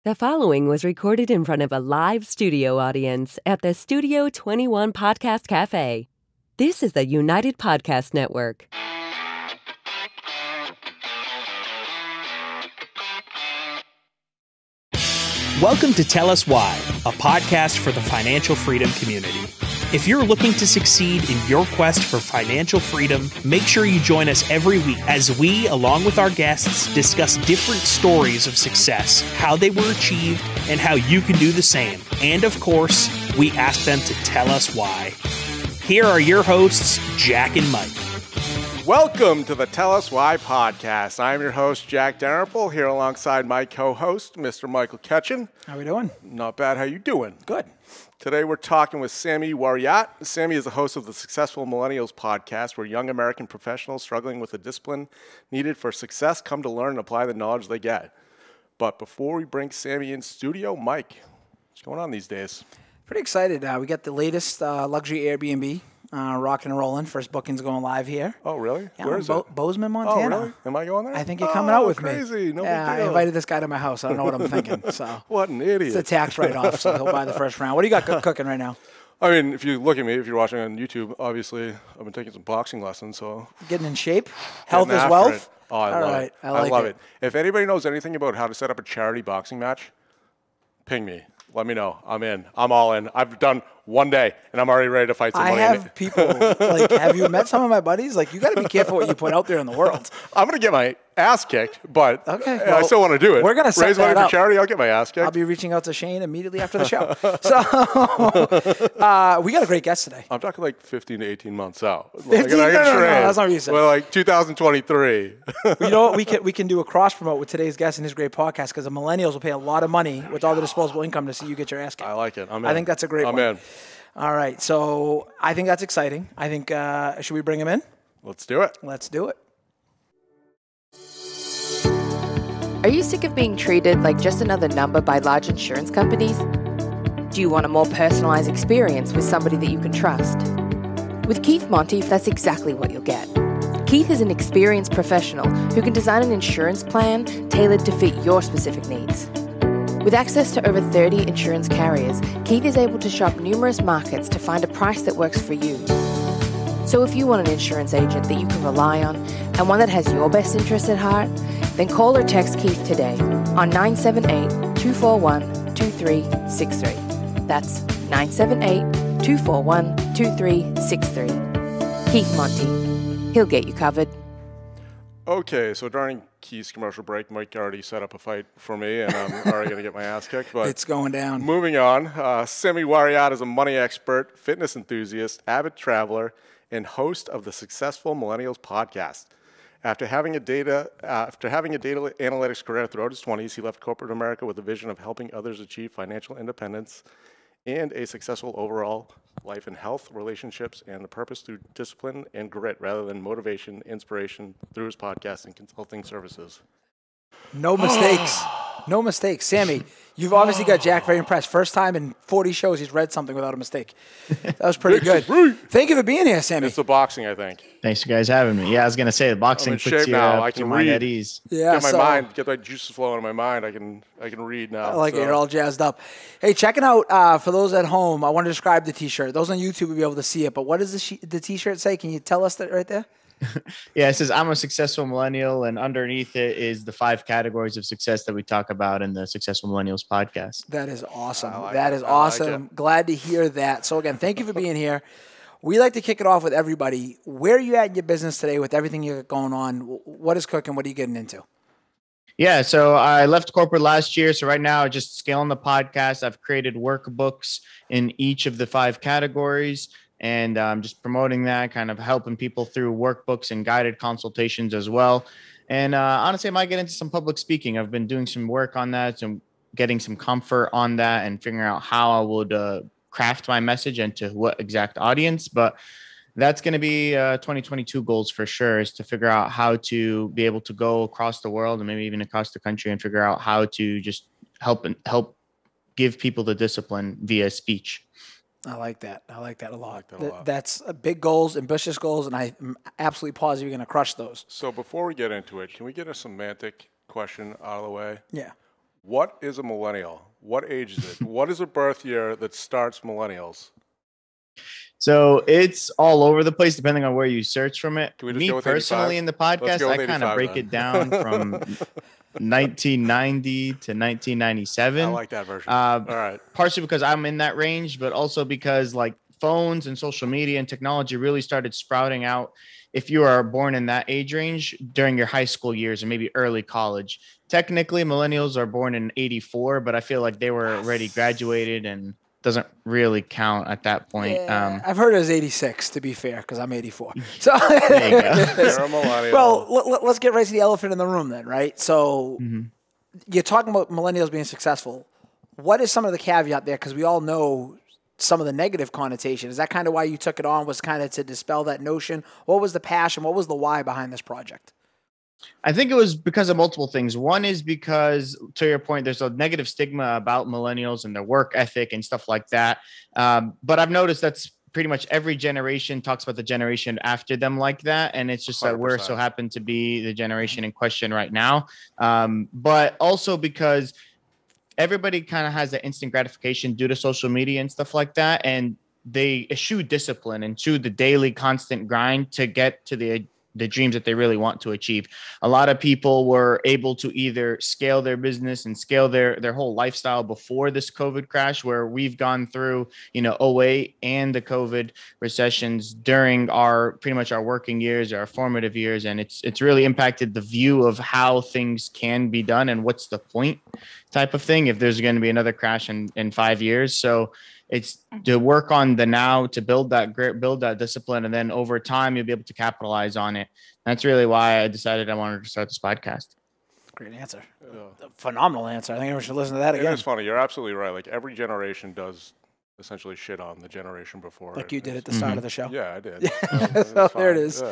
The following was recorded in front of a live studio audience at the Studio 21 Podcast Cafe. This is the United Podcast Network. Welcome to Tell Us Why, a podcast for the financial freedom community. If you're looking to succeed in your quest for financial freedom, make sure you join us every week as we, along with our guests, discuss different stories of success, how they were achieved, and how you can do the same. And of course, we ask them to tell us why. Here are your hosts, Jack and Mike. Welcome to the Tell Us Why podcast. I'm your host, Jack Darrapple, here alongside my co-host, Mr. Michael Ketchen. How we doing? Not bad. How you doing? Good. Today we're talking with Sammy Warrayat. Sammy is the host of the Successful Millennials Podcast, where young American professionals struggling with the discipline needed for success come to learn and apply the knowledge they get. But before we bring Sammy in studio, Mike, what's going on these days? Pretty excited. We got the latest luxury Airbnb rocking and rolling. First booking's going live here. Oh, really? Yeah, Where is it? Bozeman, Montana. Oh, really? Am I going there? I think you're coming out with crazy. me. No yeah, big I deal. invited this guy to my house. I don't know what I'm thinking. So What an idiot. it's a tax write-off, so he'll buy the first round. What do you got cooking right now? I mean, if you look at me, if you're watching on YouTube, obviously I've been taking some boxing lessons, so Getting in shape? Health getting is after wealth? it. Oh, I All love right, it. I like love it. it. If anybody knows anything about how to set up a charity boxing match, ping me. Let me know. I'm in. I'm all in. I've done one day, and I'm already ready to fight I somebody. have people, like, have you met some of my buddies? Like, you got to be careful what you put out there in the world. I'm going to get my ass kicked, but Okay, I well, still want to do it. we're gonna set raise money that for up. charity. I'll get my ass kicked. I'll be reaching out to Shane immediately after the show. So we got a great guest today. I'm talking like 15 to 18 months out. 15? No, that's not what you said. Well, like 2023. You know what? We can do a cross promote with today's guest and his great podcast because the millennials will pay a lot of money with all the disposable income to see you get your ass kicked. I like it. I'm in. I think that's a great I'm one. in. All right, so I think that's exciting. I think should we bring him in? Let's do it. Let's do it. Are you sick of being treated like just another number by large insurance companies? Do you want a more personalized experience with somebody that you can trust? With Keith Monteith, that's exactly what you'll get. Keith is an experienced professional who can design an insurance plan tailored to fit your specific needs. With access to over 30 insurance carriers, Keith is able to shop numerous markets to find a price that works for you. So if you want an insurance agent that you can rely on and one that has your best interests at heart, then call or text Keith today on 978-241-2363. That's 978-241-2363. Keith Monty. He'll get you covered. Okay, so during Keith's commercial break, Mike already set up a fight for me, and I'm already going to get my ass kicked. But It's going down. moving on, Sammy Warrayat is a money expert, fitness enthusiast, avid traveler, and host of the Successful Millennials Podcast. After having a data analytics career throughout his 20s, he left corporate America with a vision of helping others achieve financial independence and a successful overall life in health, relationships, and the purpose through discipline and grit rather than motivation, inspiration through his podcast and consulting services. No mistakes. No mistakes. Sammy, you've obviously got Jack very impressed. First time in 40 shows he's read something without a mistake. That was pretty good. Thank you for being here, Sammy. It's the boxing, I think. Thanks for guys having me. Yeah, I was gonna say the I'm boxing in puts shape you now. I puts your can mind read. at ease. Yeah, Get my juices flowing in my mind. I can read now. I like it. You're all jazzed up. Hey, checking out, for those at home, I want to describe the T-shirt. Those on YouTube will be able to see it, but what does the T-shirt say? Can you tell us that right there? Yeah, it says I'm a successful millennial, and underneath it is the 5 categories of success that we talk about in the Successful Millennials podcast. That is awesome. I like That it. is I like awesome. Glad to hear that. So again, thank you for being here. We like to kick it off with everybody. Where are you at in your business today with everything you got going on? What is cooking? What are you getting into? Yeah, so I left corporate last year. So right now, just scaling the podcast. I've created workbooks in each of the 5 categories. And just promoting that, kind of helping people through workbooks and guided consultations as well. And honestly, I might get into some public speaking. I've been doing some work on that, and getting some comfort on that and figuring out how I would craft my message and to what exact audience. But that's going to be 2022 goals for sure, is to figure out how to be able to go across the world and maybe even across the country and figure out how to just help give people the discipline via speech. I like that. I like that a lot. that a lot. That's big goals, ambitious goals, and I'm absolutely positive you're going to crush those. So before we get into it, can we get a semantic question out of the way? Yeah. What is a millennial? What age is it? What is a birth year that starts millennials? So it's all over the place depending on where you search from it. Can we just Me go with personally 85? in the Let's podcast, go with I kind of 85 break then. it down from 1990 to 1997. I like that version. All right. Partially because I'm in that range, but also because like phones and social media and technology really started sprouting out if you are born in that age range during your high school years and maybe early college. Technically, millennials are born in 84, but I feel like they were already graduated and doesn't really count at that point. Yeah, I've heard it was 86, to be fair, because I'm 84. So There you go. You're a millennial. Well, let's get right to the elephant in the room then, right? So you're talking about millennials being successful. What is some of the caveat there? Because we all know some of the negative connotation. Is that kind of why you took it on, was kind of to dispel that notion? What was the passion? What was the why behind this project? I think it was because of multiple things. One is because, to your point, there's a negative stigma about millennials and their work ethic and stuff like that. But I've noticed that's pretty much every generation talks about the generation after them like that. And it's just that we're 100%. so happen to be the generation in question right now. But also because everybody kind of has that instant gratification due to social media and stuff like that. And they eschew discipline and eschew the daily constant grind to get to the dreams that they really want to achieve. A lot of people were able to either scale their business and scale their whole lifestyle before this COVID crash, where we've gone through, 08 and the COVID recessions during pretty much our working years, our formative years. And it's really impacted the view of how things can be done and what's the point type of thing if there's going to be another crash in 5 years. So it's to work on the now, to build that grit, build that discipline, and then over time you'll be able to capitalize on it. That's really why I decided I wanted to start this podcast. Great answer. Phenomenal answer. I think everyone should listen to that It again. is funny. You're absolutely right. Like every generation does essentially shit on the generation before. Like you did at the start of the show. Yeah, I did. So there it is.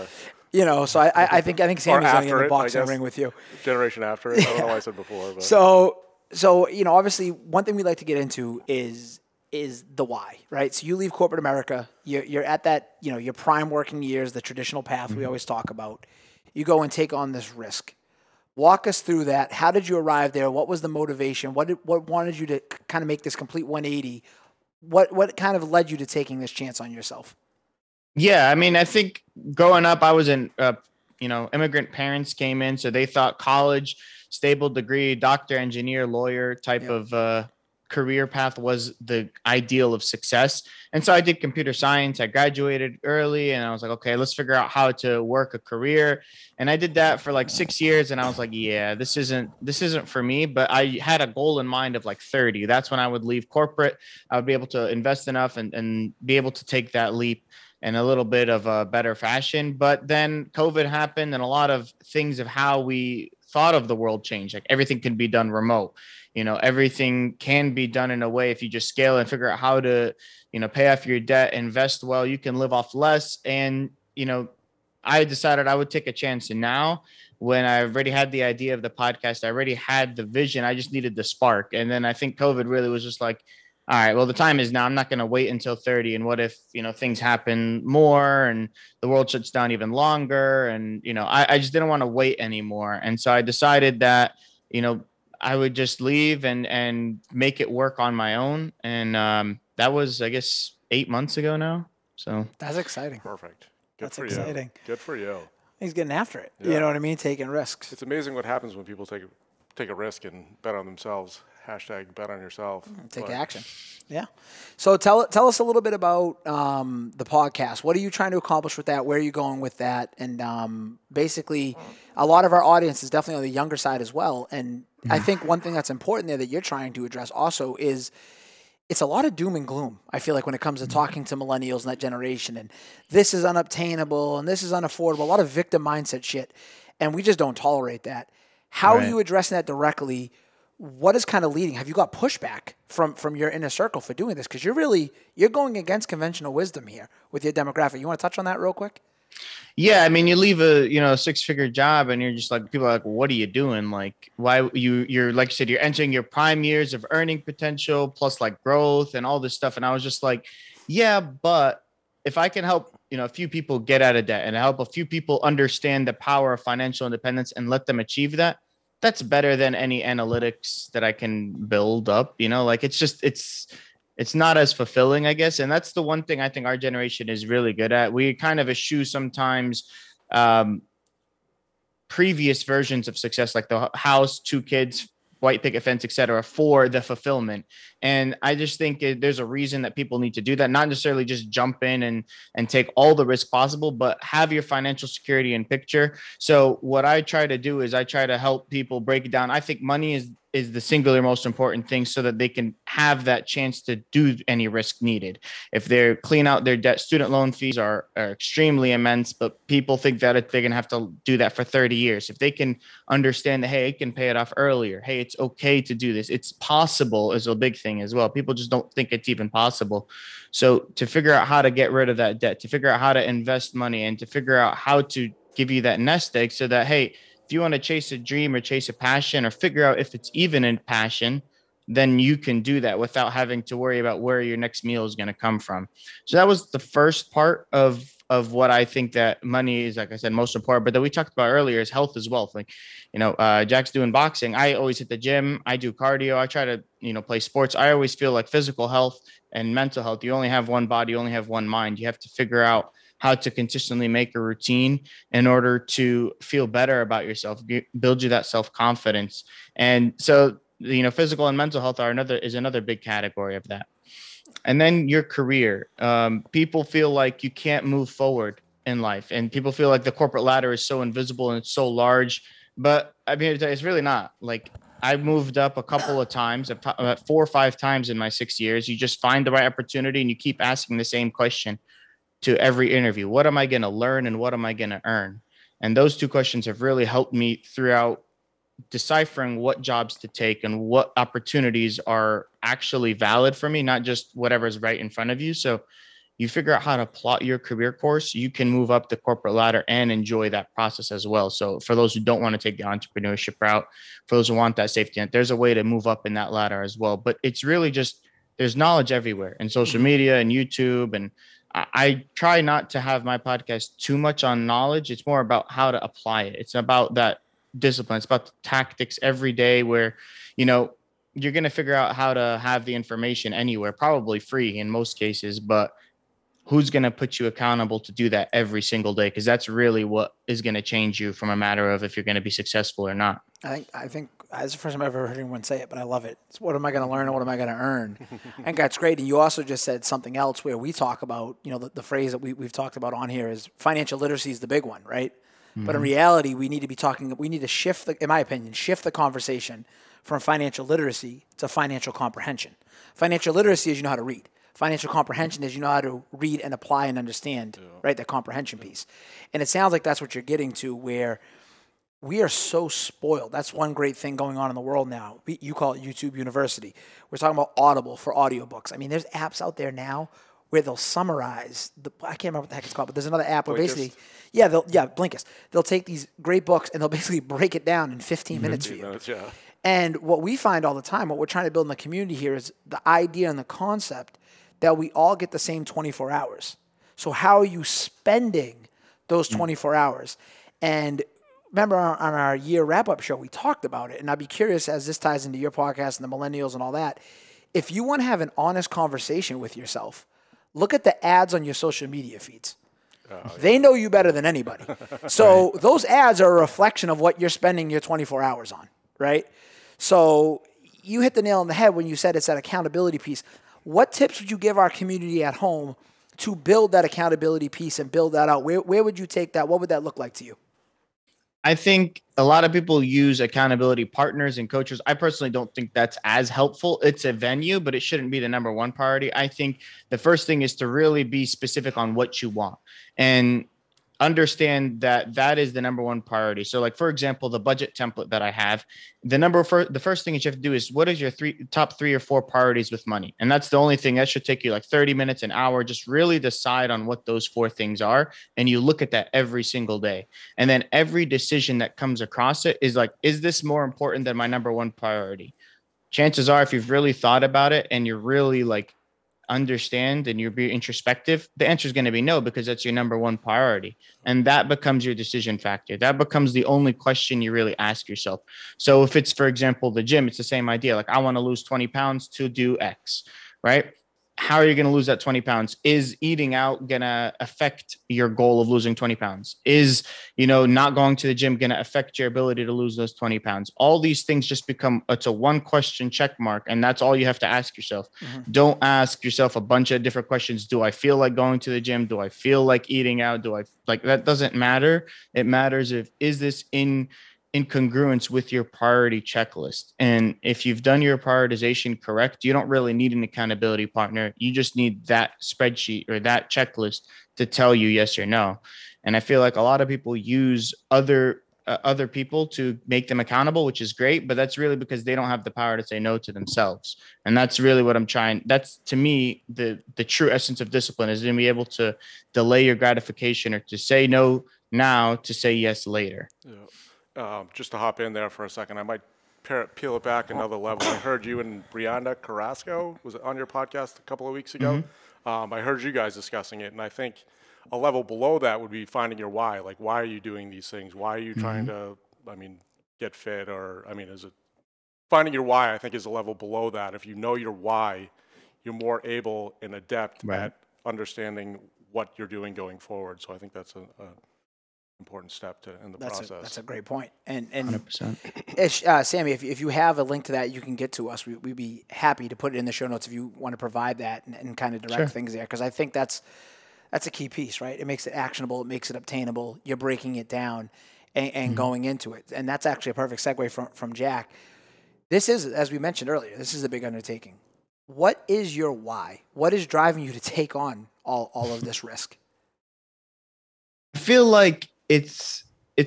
Yeah. So I think Sammy's going in after the it, boxing I guess. ring with you. Generation after it. I don't know why I said before. But. So obviously one thing we like to get into is the why, right? So you leave corporate America, you're at that, your prime working years, the traditional path we always talk about. You go and take on this risk. Walk us through that. How did you arrive there? What was the motivation? What wanted you to kind of make this complete 180? What kind of led you to taking this chance on yourself? Yeah, I mean, I think growing up, I was in, immigrant parents came in, so they thought college, stable degree, doctor, engineer, lawyer type of career path was the ideal of success. And so I did computer science. I graduated early and I was like, okay, let's figure out how to work a career. And I did that for like 6 years. And I was like, yeah, this isn't for me. But I had a goal in mind of like 30. That's when I would leave corporate. I would be able to invest enough and be able to take that leap in a little bit of a better fashion. But then COVID happened and a lot of things of how we thought of the world changed. Like everything can be done remote. Everything can be done in a way if you just scale and figure out how to, pay off your debt, invest well, you can live off less. And, I decided I would take a chance. And now when I already had the idea of the podcast, I already had the vision. I just needed the spark. And then I think COVID really was just like, all right, well, the time is now. I'm not going to wait until 30. And what if, things happen more and the world shuts down even longer? And, I just didn't want to wait anymore. And so I decided that, I would just leave and make it work on my own. And that was, I guess, 8 months ago now. So that's exciting. Perfect. That's exciting. Good for you. He's getting after it. Yeah. You know what I mean? Taking risks. It's amazing what happens when people take a risk and bet on themselves. Hashtag bet on yourself. Take action. Yeah. So tell us a little bit about the podcast. What are you trying to accomplish with that? Where are you going with that? And basically, a lot of our audience is definitely on the younger side as well. And I think one thing that's important there that you're trying to address also is it's a lot of doom and gloom. I feel like when it comes to talking to millennials and that generation, and this is unobtainable and this is unaffordable, a lot of victim mindset shit. And we just don't tolerate that. How are you addressing that directly? What is kind of leading? Have you got pushback from your inner circle for doing this? Because you're going against conventional wisdom here with your demographic. You want to touch on that real quick? Yeah, I mean, you leave a 6-figure job and you're just like, people are like, well, what are you doing? Like, why you're like you said, you're entering your prime years of earning potential plus like growth and all this stuff. And I was just like, yeah, but if I can help a few people get out of debt and help a few people understand the power of financial independence and let them achieve that, that's better than any analytics that I can build up, like it's not as fulfilling, I guess. And that's the one thing I think our generation is really good at. We kind of eschew sometimes previous versions of success, like the house, 2 kids, white picket fence, etc., for the fulfillment. And I just think there's a reason that people need to do that, not necessarily just jump in and take all the risk possible, but have your financial security in picture. So what I try to do is I try to help people break it down. I think money is the singular most important thing, so that they can have that chance to do any risk needed. If they're clean out their debt, student loan fees are extremely immense, but people think that they're going to have to do that for 30 years. If they can understand that, hey, I can pay it off earlier. Hey, it's okay to do this. It's possible is a big thing as well. People just don't think it's even possible. So to figure out how to get rid of that debt, to figure out how to invest money, and to figure out how to give you that nest egg so that, hey, if you want to chase a dream or chase a passion, or figure out if it's even in passion, then you can do that without having to worry about where your next meal is going to come from. So that was the first part of what I think that money is, like I said, most important. But that we talked about earlier is health is wealth. Like, Jack's doing boxing. I always hit the gym. I do cardio. I try to, play sports. I always feel like physical health and mental health, you only have one body, you only have one mind. You have to figure out how to consistently make a routine in order to feel better about yourself, build you that self-confidence. And so, physical and mental health is another big category of that. And then your career. People feel like you can't move forward in life, and people feel like the corporate ladder is so invisible and it's so large, but I mean, it's really not. Like, I moved up a couple of times, about 4 or 5 times in my 6 years. You just find the right opportunity and you keep asking the same question to every interview. What am I going to learn and what am I going to earn? And those 2 questions have really helped me throughout deciphering what jobs to take and what opportunities are actually valid for me, not just whatever's right in front of you. So you figure out how to plot your career course, you can move up the corporate ladder and enjoy that process as well. So for those who don't want to take the entrepreneurship route, for those who want that safety net, there's a way to move up in that ladder as well. But it's really just, there's knowledge everywhere in social media and YouTube. And I try not to have my podcast too much on knowledge. It's more about how to apply it. It's about that discipline. It's about the tactics every day where, you're going to figure out how to have the information anywhere, probably free in most cases, but who's going to put you accountable to do that every single day? Because that's really what is going to change you from a matter of if you're going to be successful or not. I think that's the first time I've ever heard anyone say it, but I love it. It's what am I going to learn and what am I going to earn? I think that's great. And you also just said something else where we talk about, the phrase that we've talked about on here is financial literacy is the big one, right? Mm-hmm. But in reality, we need to shift in my opinion, shift the conversation from financial literacy to financial comprehension. Financial literacy is you know how to read. Financial comprehension is you know how to read and apply and understand, right? The comprehension piece. And it sounds like that's what you're getting to, where we are so spoiled. That's one great thing going on in the world now. You call it YouTube University. We're talking about Audible for audiobooks. I mean, there's apps out there now where they'll summarize I can't remember what the heck it's called, but there's another app where basically, Blinkist. They'll take these great books and they'll basically break it down in 15 minutes for you. And what we find all the time, what we're trying to build in the community here is the idea and the concept that we all get the same 24 hours. So how are you spending those 24 hours? And remember on our year wrap-up show, we talked about it. And I'd be curious, as this ties into your podcast and the millennials and all that, if you want to have an honest conversation with yourself, look at the ads on your social media feeds. They know you better than anybody. So those ads are a reflection of what you're spending your 24 hours on, right? So you hit the nail on the head when you said it's that accountability piece. What tips would you give our community at home to build that accountability piece and build that out? Where would you take that? What would that look like to you? I think a lot of people use accountability partners and coaches. I personally don't think that's as helpful. It's a venue, but it shouldn't be the number one priority. I think the first thing is to really be specific on what you want and understand that that is the number one priority. So like, for example, the budget template that I have, the first thing that you have to do is what is your top 3 or 4 priorities with money? And that's the only thing that should take you like 30 minutes, an hour, just really decide on what those 4 things are. And you look at that every single day. And then every decision that comes across it is like, is this more important than my number one priority? Chances are, if you've really thought about it and you're really like, understand and you're being introspective, the answer is going to be no, because that's your number one priority. And that becomes your decision factor. That becomes the only question you really ask yourself. So if it's, for example, the gym, it's the same idea. Like, I want to lose 20 pounds to do X, right? How are you going to lose that 20 pounds? Is eating out going to affect your goal of losing 20 pounds? Is, not going to the gym going to affect your ability to lose those 20 pounds? All these things just become, it's a one question check mark. And that's all you have to ask yourself. Mm-hmm. Don't ask yourself a bunch of different questions. Do I feel like going to the gym? Do I feel like eating out? That doesn't matter. It matters is this in congruence with your priority checklist. And if you've done your prioritization correct, you don't really need an accountability partner. You just need that spreadsheet or that checklist to tell you yes or no. And I feel like a lot of people use other people to make them accountable, which is great, but that's really because they don't have the power to say no to themselves. And that's really what I'm trying. That's, to me, the true essence of discipline, is to be able to delay your gratification, or to say no now to say yes later. Yeah. Just to hop in there for a second, I might peel it back another level. I heard you and Brianna Carrasco, was it on your podcast a couple of weeks ago? Mm-hmm. I heard you guys discussing it, and I think a level below that would be finding your why. Like, why are you doing these things? Why are you trying to, get fit? Or, is it finding your why? I think is a level below that. If you know your why, you're more able and adept at understanding what you're doing going forward. So I think that's a important step in the process. That's a great point. And 100%. Sammy, if you have a link to that, you can get to us. We'd be happy to put it in the show notes if you want to provide that and kind of direct things there, because I think that's a key piece, right? It makes it actionable. It makes it obtainable. You're breaking it down and going into it. And that's actually a perfect segue from Jack. This is, as we mentioned earlier, this is a big undertaking. What is your why? What is driving you to take on all of this risk? I feel like it's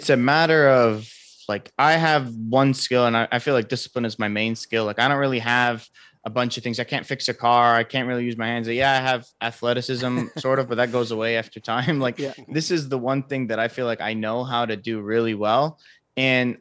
a matter of, like, I have one skill, and I feel like discipline is my main skill. Like, I don't really have a bunch of things. I can't fix a car. I can't really use my hands. Yeah, I have athleticism sort of, but that goes away after time. Like, This is the one thing that I feel like I know how to do really well. And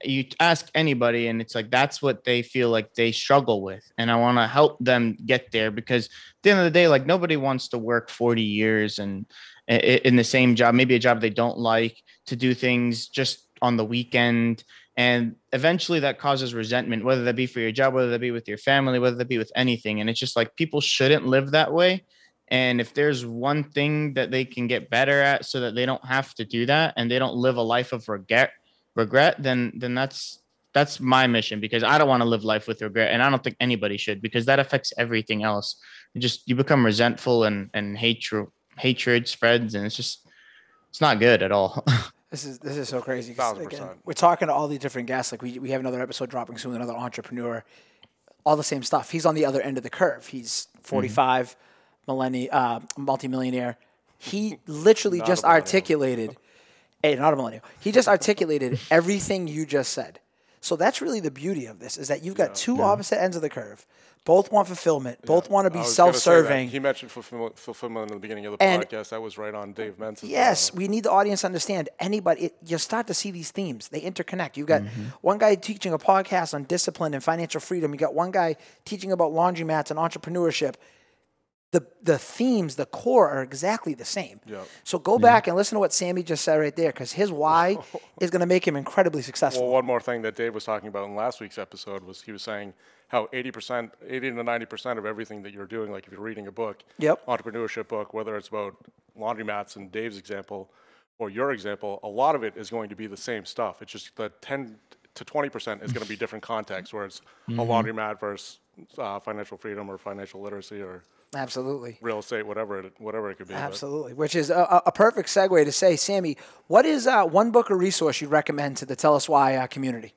you ask anybody, and it's like, that's what they feel like they struggle with. And I want to help them get there, because at the end of the day, like, nobody wants to work 40 years and in the same job, maybe a job they don't like, to do things just on the weekend. And eventually that causes resentment, whether that be for your job, whether that be with your family, whether that be with anything. And it's just like, people shouldn't live that way. And if there's one thing that they can get better at so that they don't have to do that, and they don't live a life of regret, then that's my mission, because I don't want to live life with regret. And I don't think anybody should, because that affects everything else. You become resentful, and hatred spreads, and it's not good at all. This is so crazy. Again, we're talking to all these different guests. Like, we have another episode dropping soon, another entrepreneur, all the same stuff. He's on the other end of the curve. He's 45, multimillionaire. He literally just articulated, not a millennial. He just articulated everything you just said. So that's really the beauty of this, is that you've got two opposite ends of the curve. Both want fulfillment. Both want to be self-serving. He mentioned fulfillment in the beginning of the podcast. That was right on Dave Mentz's. Yes, we need the audience to understand. You start to see these themes. They interconnect. You've got one guy teaching a podcast on discipline and financial freedom. You got one guy teaching about laundromats and entrepreneurship. The themes, the core, are exactly the same. Yep. So go back and listen to what Sammy just said right there, because his why is going to make him incredibly successful. Well, one more thing that Dave was talking about in last week's episode was, he was saying how 80 to 90% of everything that you're doing, like if you're reading a book, entrepreneurship book, whether it's about laundromats in Dave's example or your example, a lot of it is going to be the same stuff. It's just that 10 to 20% is going to be different context, where it's a laundromat versus financial freedom or financial literacy or absolutely real estate, whatever it could be. Absolutely, which is a perfect segue to say, Sammy, what is one book or resource you'd recommend to the Tell Us Why community?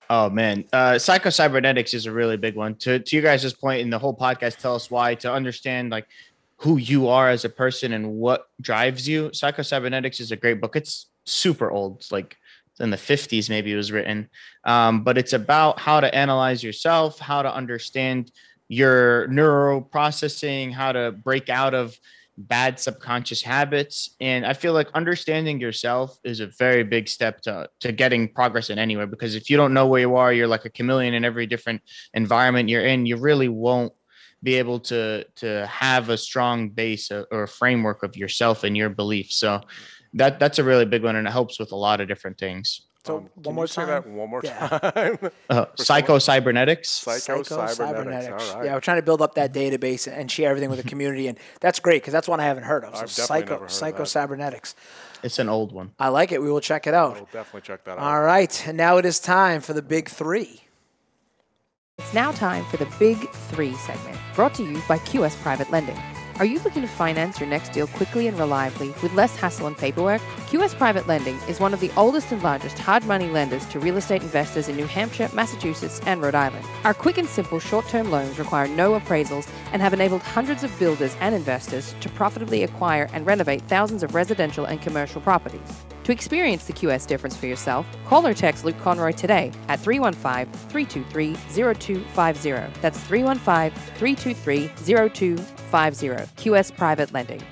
Oh man, Psycho-Cybernetics is a really big one. To you guys' point in the whole podcast, Tell Us Why, to understand like who you are as a person and what drives you. Psycho-Cybernetics is a great book. It's super old. It's like in the 50s, maybe it was written. But it's about how to analyze yourself, how to understand your neural processing, how to break out of bad subconscious habits. And I feel like understanding yourself is a very big step to getting progress in anywhere, because if you don't know where you are, you're like a chameleon in every different environment you're in, you really won't be able to have a strong base or a framework of yourself and your beliefs. So that's a really big one, and it helps with a lot of different things. So Can you say that one more time? Psycho-Cybernetics. Psycho-Cybernetics. All right. Yeah, we're trying to build up that database and share everything with the community, and that's great because that's one I haven't heard of. So I've definitely never heard of that. Psycho-Cybernetics. It's an old one. I like it. We will check it out. We'll definitely check that out. All right, and now it is time for the Big Three. It's now time for the Big Three segment, brought to you by QS Private Lending. Are you looking to finance your next deal quickly and reliably with less hassle and paperwork? QS Private Lending is one of the oldest and largest hard money lenders to real estate investors in New Hampshire, Massachusetts, and Rhode Island. Our quick and simple short-term loans require no appraisals and have enabled hundreds of builders and investors to profitably acquire and renovate thousands of residential and commercial properties. To experience the QS difference for yourself, call or text Luke Conroy today at 315-323-0250. That's 315-323-0250. QS Private Lending.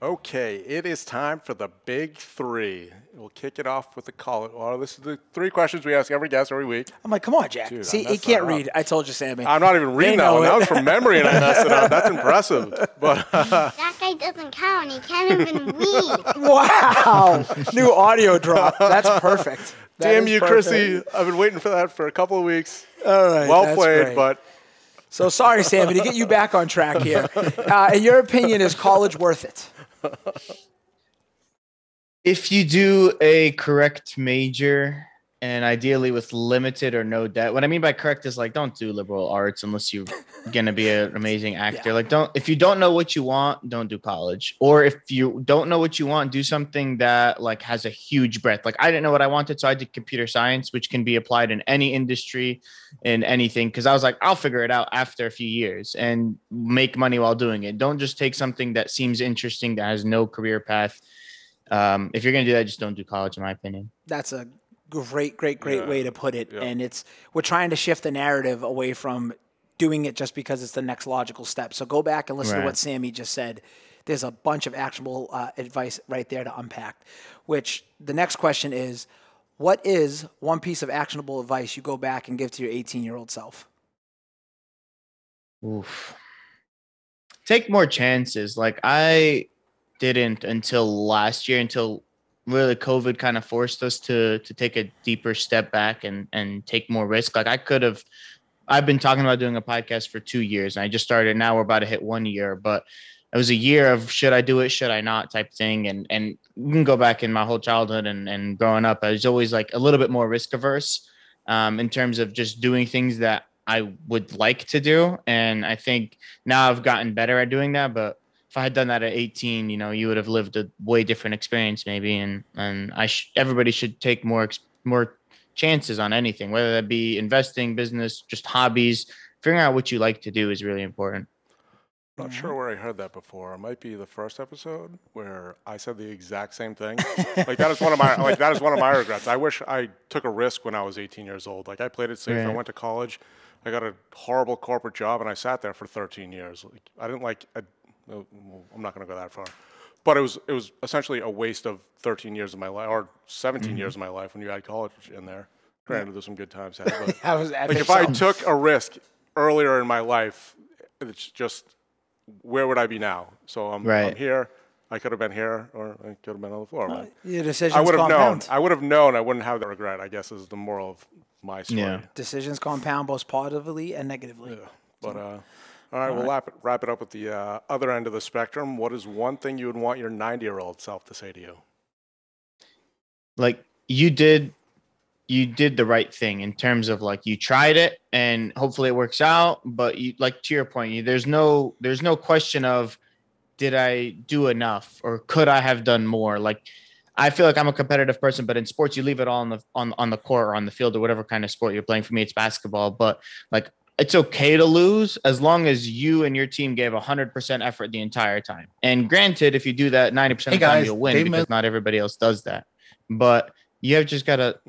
Okay, it is time for the Big Three. We'll kick it off with the call. Well, this is the 3 questions we ask every guest every week. I'm like, come on, Jack. Dude, see, he can't read. I told you, Sammy. I'm not even reading that one. That was from memory, and I messed it up. That's impressive. But that guy doesn't count. He can't even read. Wow. New audio drop. That's perfect. damn you, Chrissy. I've been waiting for that for a couple of weeks. All right. Well played, great. but... So sorry, Sammy, to get you back on track here. In your opinion, is college worth it? If you do a correct major and ideally with limited or no debt, what I mean by correct is like, don't do liberal arts unless you're going to be an amazing actor. Yeah. Like if you don't know what you want, don't do college. Or if you don't know what you want, do something that like has a huge breadth. Like I didn't know what I wanted. So I did computer science, which can be applied in any industry in anything. Cause I was like, I'll figure it out after a few years and make money while doing it. Don't just take something that seems interesting, that has no career path. If you're going to do that, just don't do college, in my opinion. That's a great way to put it. Yeah. And we're trying to shift the narrative away from doing it just because it's the next logical step. So go back and listen to what Sammy just said. There's a bunch of actionable advice right there to unpack, which the next question is, what is one piece of actionable advice you go back and give to your 18-year-old self? Oof. Take more chances. Like I didn't until last year, until really COVID kind of forced us to take a deeper step back and take more risk. Like I've been talking about doing a podcast for 2 years and I just started. Now we're about to hit 1 year, but it was a year of should I do it, should I not type thing. And you can go back in my whole childhood and growing up, I was always like a little bit more risk averse in terms of just doing things that I would like to do. And I think now I've gotten better at doing that, but if I had done that at 18, you would have lived a way different experience maybe. And everybody should take more chances on anything, whether that be investing, business, just hobbies. Figuring out what you like to do is really important. I'm not sure where I heard that before. It might be the first episode where I said the exact same thing. That is one of my regrets. I wish I took a risk when I was 18 years old. Like I played it safe. Right. I went to college. I got a horrible corporate job and I sat there for 13 years. I didn't like. I'm not going to go that far, but it was essentially a waste of 13 years of my life, or 17 years of my life when you add college in there. Granted, there's some good times had, but if I took a risk earlier in my life, it's just where would I be now? So I'm here. I could have been here, or I could have been on the floor. Your decisions I would have compound. known. I would have known. I wouldn't have that regret. I guess is the moral of my story. Yeah. Decisions compound both positively and negatively. Yeah. But all right, we'll wrap it up with the other end of the spectrum. What is one thing you would want your 90-year-old self to say to you? Like you did the right thing in terms of like you tried it and hopefully it works out. But you, like to your point, there's no question of did I do enough or could I have done more? Like I feel like I'm a competitive person, but in sports you leave it all on the court or on the field or whatever kind of sport you're playing. For me, it's basketball, but like. It's okay to lose as long as you and your team gave 100% effort the entire time. And granted, if you do that 90% of the time, you'll win because not everybody else does that. But you have just got to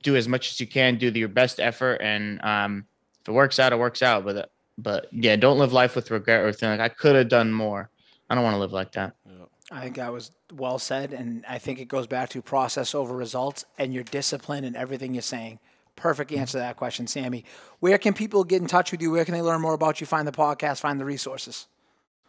do as much as you can, do your best effort. And if it works out, it works out. But yeah, don't live life with regret or think like I could have done more. I don't want to live like that. I think that was well said. And I think it goes back to process over results and your discipline and everything you're saying. perfect answer to that question, Sammy. Where can people get in touch with you? Where can they learn more about you, find the podcast, find the resources?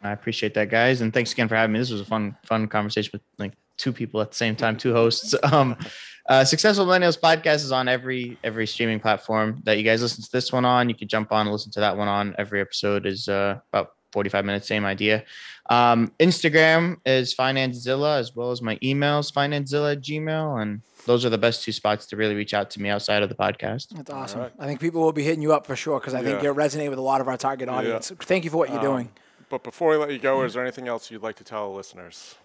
I appreciate that, guys. And thanks again for having me. This was a fun conversation with like two people at the same time, two hosts. Successful Millennials Podcast is on every streaming platform that you guys listen to this one on. You can jump on and listen to that one on. Every episode is about 45 minutes, same idea. Instagram is FinanceZilla, as well as my emails, FinanceZilla@gmail.com. And those are the best two spots to really reach out to me outside of the podcast. That's awesome. Right. I think people will be hitting you up for sure because I think you resonate with a lot of our target audience. Yeah. Thank you for what you're doing. But before we let you go, is there anything else you'd like to tell listeners?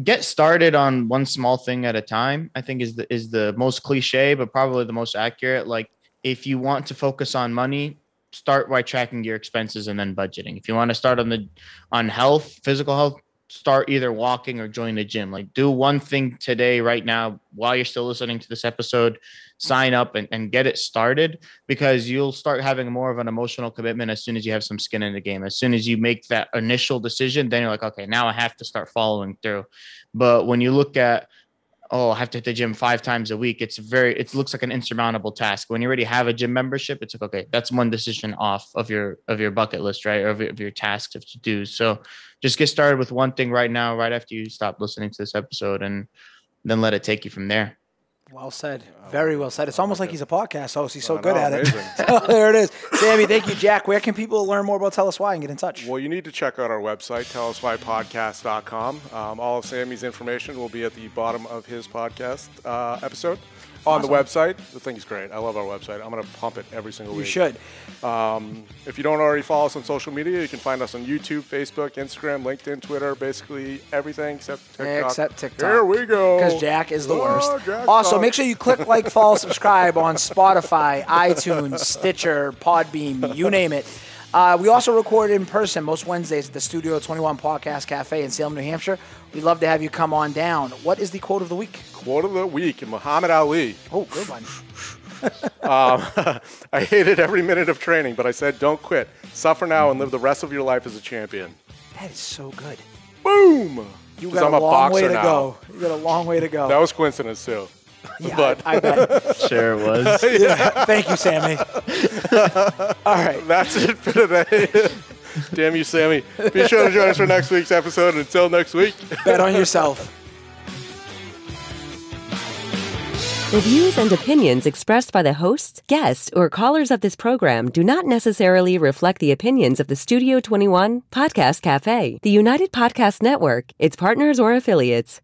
Get started on one small thing at a time, I think is the most cliche, but probably the most accurate. Like if you want to focus on money, start by tracking your expenses and then budgeting. If you want to start on health, physical health, start either walking or join the gym. Like do one thing today, right now, while you're still listening to this episode, sign up and get it started, because you'll start having more of an emotional commitment as soon as you have some skin in the game. As soon as you make that initial decision, then you're like, okay, now I have to start following through. But when you look at, I have to hit the gym 5 times a week, it looks like an insurmountable task. When you already have a gym membership, it's like, okay, that's one decision off of your bucket list, right? Or of your tasks to do. So just get started with one thing right now, right after you stop listening to this episode, and then let it take you from there. Well said. Very well said. It's almost like he's a podcast host. He's so good at it. So there it is. Sammy, thank you, Jack. Where can people learn more about Tell Us Why and get in touch? Well, you need to check out our website, telluswhypodcast.com. All of Sammy's information will be at the bottom of his podcast episode. On the website. The thing's great. I love our website. I'm going to pump it every single week. You should. If you don't already follow us on social media, you can find us on YouTube, Facebook, Instagram, LinkedIn, Twitter, basically everything except TikTok. Here we go. Because Jack is the worst. Also, make sure you click like, follow, subscribe on Spotify, iTunes, Stitcher, Podbean, you name it. We also record in person most Wednesdays at the Studio 21 Podcast Cafe in Salem, New Hampshire. We'd love to have you come on down. What is the quote of the week? Quote of the week, Muhammad Ali. Oh, good one. I hated every minute of training, but I said don't quit. Suffer now and live the rest of your life as a champion. That is so good. Boom! You got a long way to go. You got a long way to go. That was coincidence, too. Yeah, but I bet. Sure it was. Yeah. Thank you, Sammy. All right. That's it for today. Damn you, Sammy. Be sure to join us for next week's episode. And until next week, bet on yourself. The views and opinions expressed by the hosts, guests, or callers of this program do not necessarily reflect the opinions of the Studio 21 Podcast Cafe, the United Podcast Network, its partners, or affiliates.